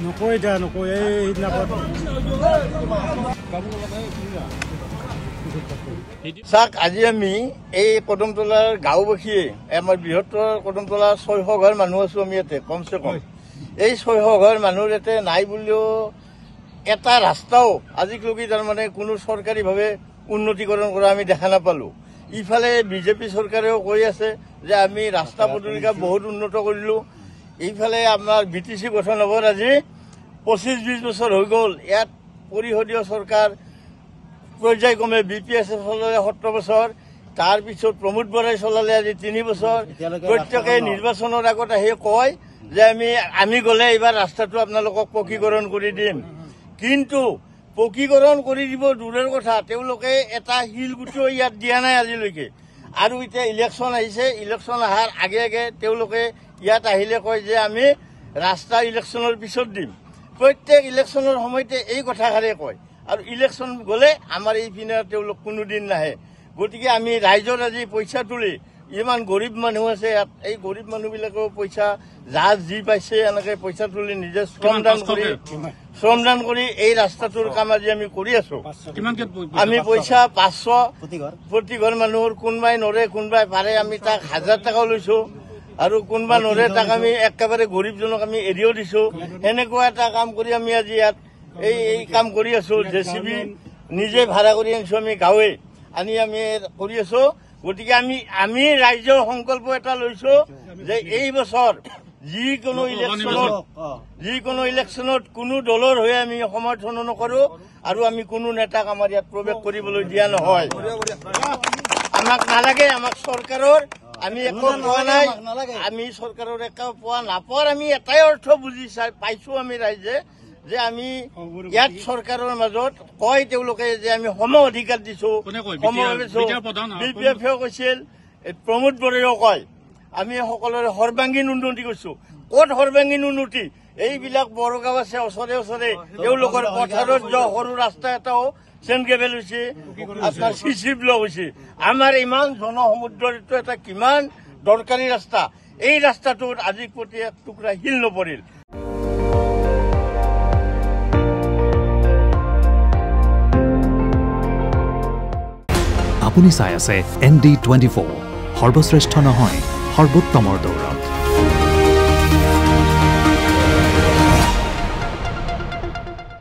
নকয় যা নকয় এইদিনা চাক আজি আমি এই কদমতলাৰ গাঁওবাসীয়ে আমাৰ বৃহত্তৰ কদমতলাৰ 600 ঘৰ মানুহ আছো আমি ইয়াতে কমচে কম এই 600 ঘৰ মানুহৰ ইয়াতে নাই বুলিও এটা ৰাস্তাও আজিলৈকে তাৰমানে কোনো চৰকাৰীভাৱে উন্নতিকৰণ কৰা আমি দেখা নাপালো। ইফালে বিজেপি চৰকাৰেও কৈ আছে যে আমি ৰাস্তা পদূলিকা বহুত উন্নত কৰিলো। এইফালে আমাৰ বিটিচি গঠন হ'বৰ আজি 25-20 বছৰ হৈ গ'ল। ইয়াত পৰিষদীয় চৰকাৰ পৰ্যায়ক্ৰমে BPSF চলালে 17 বছৰ, তাৰপিছত প্ৰমোদ বৰাই চলালে আজি 3 বছৰ। প্ৰত্যেকে নিৰ্বাচনৰ আগত আহি কয় যে আমি গ'লে এইবাৰ ৰাস্তাটো আপোনালোকক পকীকৰণ কৰি দিম, কিন্তু পকীকৰণ কৰি দিব দূৰৰ কথা, তেওঁলোকে এটা শিলগুটিও ইয়াত দিয়া নাই আজিলৈকে। আৰু এতিয়া ইলেকশ্যন আহিছে, ইলেকশ্যন অহাৰ আগে আগে তেওঁলোকে ইয়াত আহিলে কয় যে আমি ৰাস্তা ইলেকশ্যনৰ পিছত দিম। প্ৰত্যেক ইলেকশ্যনৰ সময়তে এই কথাষাৰে কয়, আৰু ইলেকশ্যন গ'লে আমাৰ এইপিনে তেওঁলোক কোনোদিন নাহে। গতিকে আমি ৰাইজৰ আজি পইচা তুলি, ইমান গৰীব মানুহ আছে ইয়াত, এই গৰীব মানুহবিলাকেও পইচা যাৰ যি পাইছে এনেকে পইচা তুলি নিজে শ্ৰমদান কৰি এই ৰাস্তাটোৰ কাম আজি আমি কৰি আছো। আমি পইচা 500 প্ৰতি ঘৰ মানুহৰ, কোনোবাই নৰে কোনোবাই পাৰে, আমি তাক 1000 টকাও লৈছো, আৰু কোনোবা নৰে তাক আমি একেবাৰে গৰীবজনক আমি এৰিও দিছো। এনেকুৱা এটা কাম কৰি আমি আজি ইয়াত এই কাম কৰি আছো। JCB নিজে ভাড়া কৰি আনিছো, আমি গাঁৱে আনি আমি কৰি আছো। গতিকে আমি ৰাইজৰ সংকল্প এটা লৈছো যে এই বছৰ যিকোনো ইলেকশ্যনত কোনো দলৰ হৈ আমি সমৰ্থন নকৰো, আৰু আমি কোনো নেতাক আমাৰ ইয়াত প্ৰৱেশ কৰিবলৈ দিয়া নহয়। আমাক নালাগে, আমাক চৰকাৰৰ আমি একো পোৱা নাই, আমি চৰকাৰৰ একো পোৱা নাপোৱাৰ আমি এটাই অৰ্থ বুজি পাইছো আমি ৰাইজে, যে আমি ইয়াত চৰকাৰৰ মাজত কয় তেওঁলোকে যে আমি সম অধিকাৰ দিছো, BPF কৈছিল, প্ৰমোদ বৰাইও কয় আমি সকলোৰে সৰ্বাংগীন উন্নতি কৰিছো। ক'ত সৰ্বাংগীন উন্নতি? এইবিলাক বড়গাঁও আছে ওচৰে ওচৰে, তেওঁলোকৰ পথাৰত যোৱা সৰু ৰাস্তা এটাও চেনগেবেল হৈছে, আপোনাৰ CC ব্লক হৈছে। আমাৰ ইমান জনসমুদ্ৰত এটা কিমান দৰকাৰী ৰাস্তা, এই ৰাস্তাটোত আজি প্ৰতি এক টুকুৰা শিল নপৰিল। আপুনি চাই আছে ND24, সৰ্বশ্ৰেষ্ঠ নহয় সৰ্বোত্তমৰ দৌৰত।